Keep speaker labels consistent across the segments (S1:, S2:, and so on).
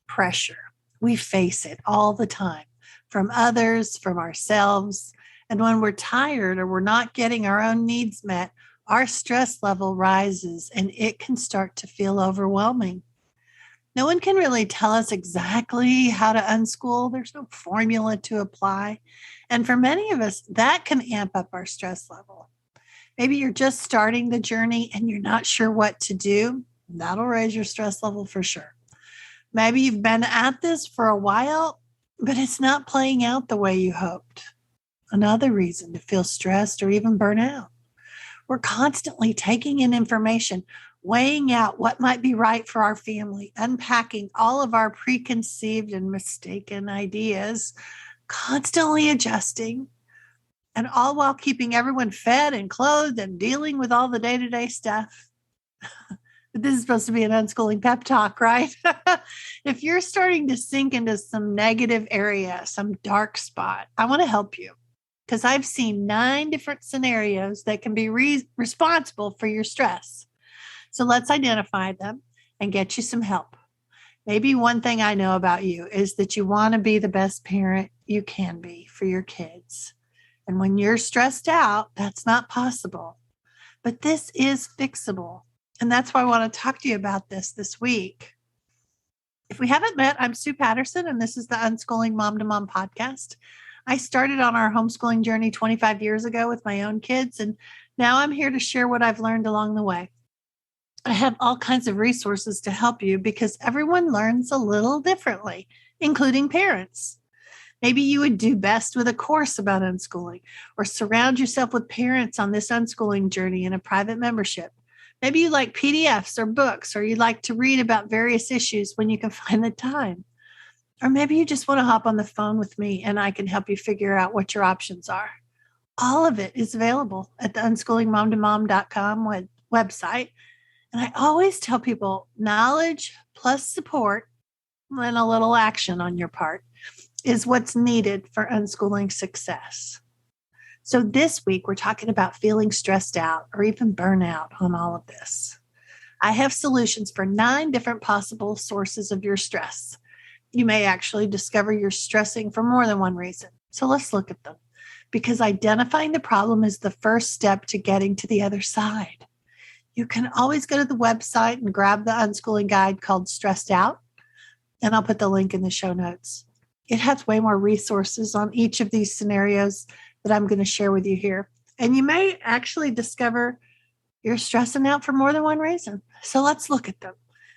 S1: pressure. We face it all the time from others, from ourselves. And when we're tired or we're not getting our own needs met, our stress level rises and it can start to feel overwhelming. No one can really tell us exactly how to unschool. There's no formula to apply. And for many of us, that can amp up our stress level. Maybe you're just starting the journey and you're not sure what to do. That'll raise your stress level for sure. Maybe you've been at this for a while, but it's not playing out the way you hoped. Another reason to feel stressed or even burn out. We're constantly taking in information, weighing out what might be right for our family, unpacking all of our preconceived and mistaken ideas, constantly adjusting, and all while keeping everyone fed and clothed and dealing with all the day-to-day stuff. This is supposed to be an unschooling pep talk, right? If you're starting to sink into some negative area, some dark spot, I want to help you because I've seen 9 different scenarios that can be responsible for your stress. So let's identify them and get you some help. Maybe one thing I know about you is that you want to be the best parent you can be for your kids. And when you're stressed out, that's not possible. But this is fixable. And that's why I want to talk to you about this week. If we haven't met, I'm Sue Patterson, and this is the Unschooling Mom to Mom podcast. I started on our homeschooling journey 25 years ago with my own kids, and now I'm here to share what I've learned along the way. I have all kinds of resources to help you because everyone learns a little differently, including parents. Maybe you would do best with a course about unschooling or surround yourself with parents on this unschooling journey in a private membership. Maybe you like PDFs or books, or you like to read about various issues when you can find the time. Or maybe you just want to hop on the phone with me and I can help you figure out what your options are. All of it is available at the unschoolingmomtomom.com website. And I always tell people knowledge plus support and a little action on your part is what's needed for unschooling success. So this week, we're talking about feeling stressed out or even burnout on all of this. I have solutions for 9 different possible sources of your stress. You may actually discover you're stressing for more than one reason. So let's look at them, because identifying the problem is the first step to getting to the other side. You can always go to the website and grab the unschooling guide called Stressed Out, and I'll put the link in the show notes. It has way more resources on each of these scenarios that I'm going to share with you here. And you may actually discover you're stressing out for more than one reason. So let's look at them,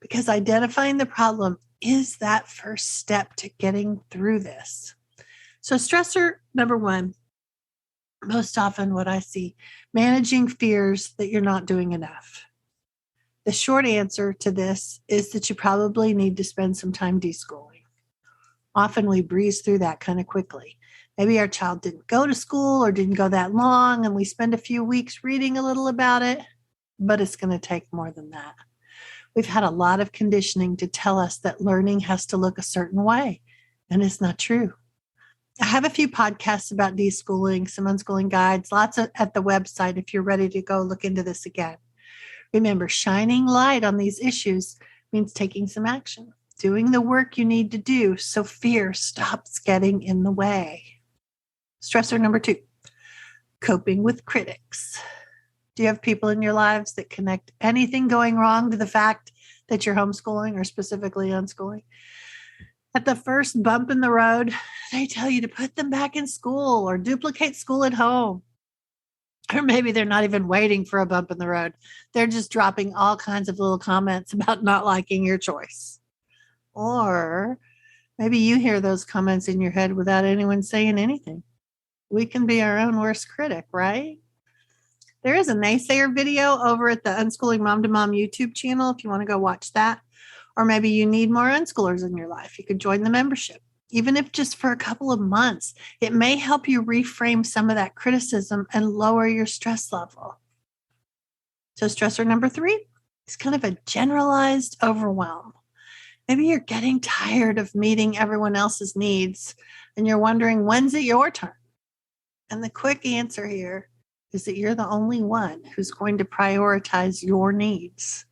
S1: because identifying the problem is that first step to getting through this. So stressor number 1, most often what I see, managing fears that you're not doing enough. The short answer to this is that you probably need to spend some time deschooling. Often we breeze through that kind of quickly. Maybe our child didn't go to school or didn't go that long, and we spend a few weeks reading a little about it, but it's going to take more than that. We've had a lot of conditioning to tell us that learning has to look a certain way, and it's not true. I have a few podcasts about deschooling, some unschooling guides, lots at the website if you're ready to go look into this again. Remember, shining light on these issues means taking some action, doing the work you need to do so fear stops getting in the way. Stressor number 2, coping with critics. Do you have people in your lives that connect anything going wrong to the fact that you're homeschooling or specifically unschooling? At the first bump in the road, they tell you to put them back in school or duplicate school at home. Or maybe they're not even waiting for a bump in the road. They're just dropping all kinds of little comments about not liking your choice. Or maybe you hear those comments in your head without anyone saying anything. We can be our own worst critic, right? There is a naysayer video over at the Unschooling Mom to Mom YouTube channel if you want to go watch that. Or maybe you need more unschoolers in your life. You could join the membership. Even if just for a couple of months, it may help you reframe some of that criticism and lower your stress level. So stressor number 3 is kind of a generalized overwhelm. Maybe you're getting tired of meeting everyone else's needs and you're wondering, when's it your turn? And the quick answer here is that you're the only one who's going to prioritize your needs.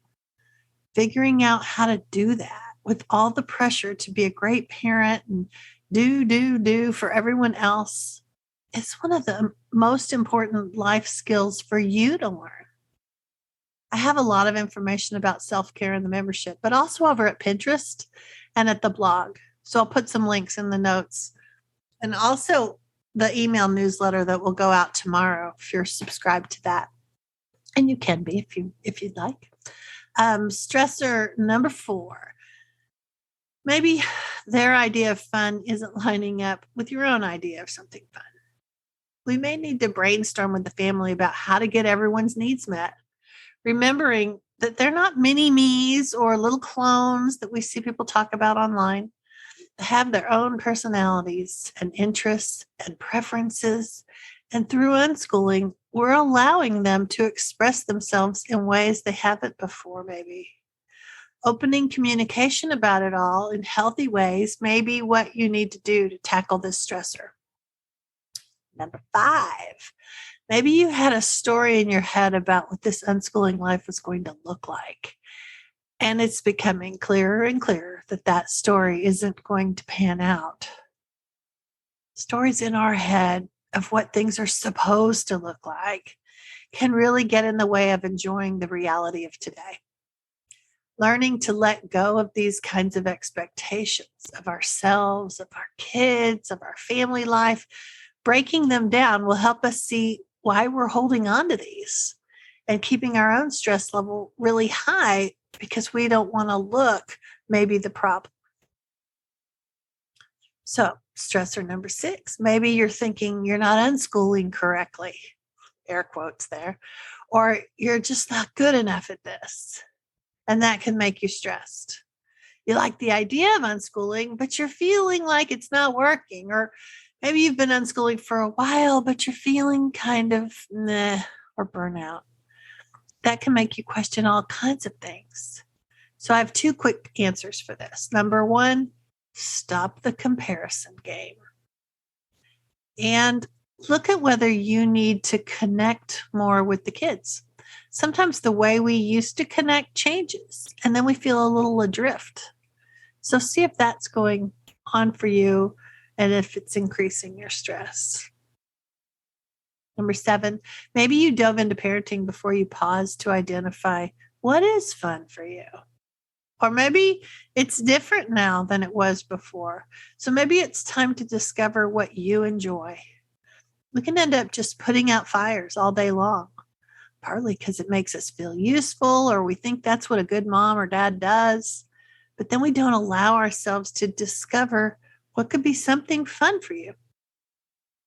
S1: Figuring out how to do that with all the pressure to be a great parent and do for everyone else, is one of the most important life skills for you to learn. I have a lot of information about self-care in the membership, but also over at Pinterest and at the blog. So I'll put some links in the notes, and also the email newsletter that will go out tomorrow if you're subscribed to that. And you can be if you'd like. Stressor number 4. Maybe their idea of fun isn't lining up with your own idea of something fun. We may need to brainstorm with the family about how to get everyone's needs met, remembering that they're not mini me's or little clones that we see people talk about online. They have their own personalities and interests and preferences. And through unschooling, we're allowing them to express themselves in ways they haven't before, maybe. Opening communication about it all in healthy ways may be what you need to do to tackle this stressor. Number 5, maybe you had a story in your head about what this unschooling life was going to look like. And it's becoming clearer and clearer that that story isn't going to pan out. Stories in our head of what things are supposed to look like can really get in the way of enjoying the reality of today. Learning to let go of these kinds of expectations of ourselves, of our kids, of our family life, breaking them down will help us see why we're holding on to these and keeping our own stress level really high because we don't want to look maybe the problem. So, stressor number 6, maybe you're thinking you're not unschooling correctly, air quotes there, or you're just not good enough at this. And that can make you stressed. You like the idea of unschooling, but you're feeling like it's not working. Or maybe you've been unschooling for a while, but you're feeling kind of meh or burnout. That can make you question all kinds of things. So I have 2 quick answers for this. Number 1, stop the comparison game. And look at whether you need to connect more with the kids. Sometimes the way we used to connect changes, and then we feel a little adrift. So see if that's going on for you and if it's increasing your stress. Number 7, maybe you dove into parenting before you paused to identify what is fun for you. Or maybe it's different now than it was before. So maybe it's time to discover what you enjoy. We can end up just putting out fires all day long, partly because it makes us feel useful or we think that's what a good mom or dad does. But then we don't allow ourselves to discover what could be something fun for you.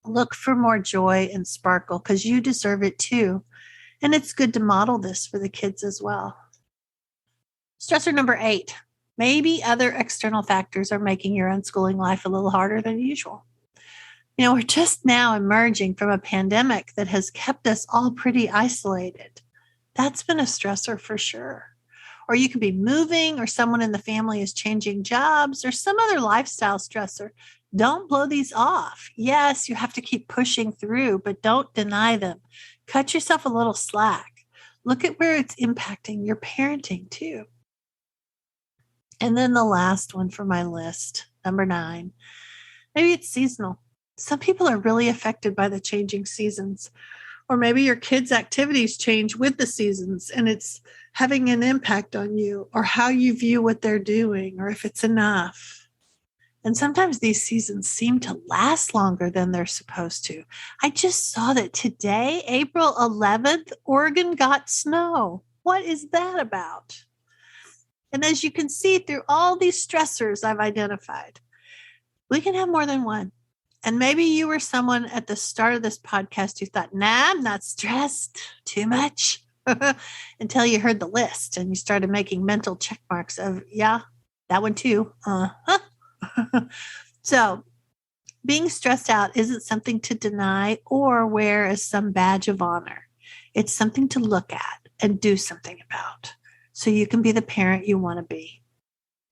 S1: Look for more joy and sparkle because you deserve it too. And it's good to model this for the kids as well. Stressor number 8, maybe other external factors are making your unschooling life a little harder than usual. You know, we're just now emerging from a pandemic that has kept us all pretty isolated. That's been a stressor for sure. Or you could be moving, or someone in the family is changing jobs, or some other lifestyle stressor. Don't blow these off. Yes, you have to keep pushing through, but don't deny them. Cut yourself a little slack. Look at where it's impacting your parenting too. And then the last one for my list, number 9, maybe it's seasonal. Some people are really affected by the changing seasons. Or maybe your kids' activities change with the seasons and it's having an impact on you or how you view what they're doing or if it's enough. And sometimes these seasons seem to last longer than they're supposed to. I just saw that today, April 11th, Oregon got snow. What is that about? And as you can see through all these stressors I've identified, we can have more than one. And maybe you were someone at the start of this podcast who thought, nah, I'm not stressed too much until you heard the list and you started making mental check marks of, yeah, that one too. So being stressed out isn't something to deny or wear as some badge of honor. It's something to look at and do something about so you can be the parent you want to be.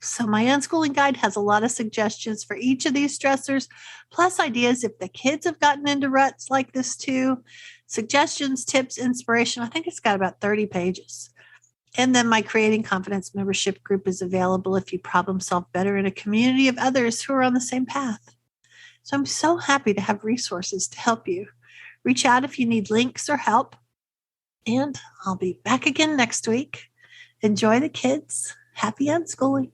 S1: So my unschooling guide has a lot of suggestions for each of these stressors, plus ideas if the kids have gotten into ruts like this too, suggestions, tips, inspiration. I think it's got about 30 pages. And then my Creating Confidence membership group is available if you problem solve better in a community of others who are on the same path. So I'm so happy to have resources to help you. Reach out if you need links or help. And I'll be back again next week. Enjoy the kids. Happy unschooling.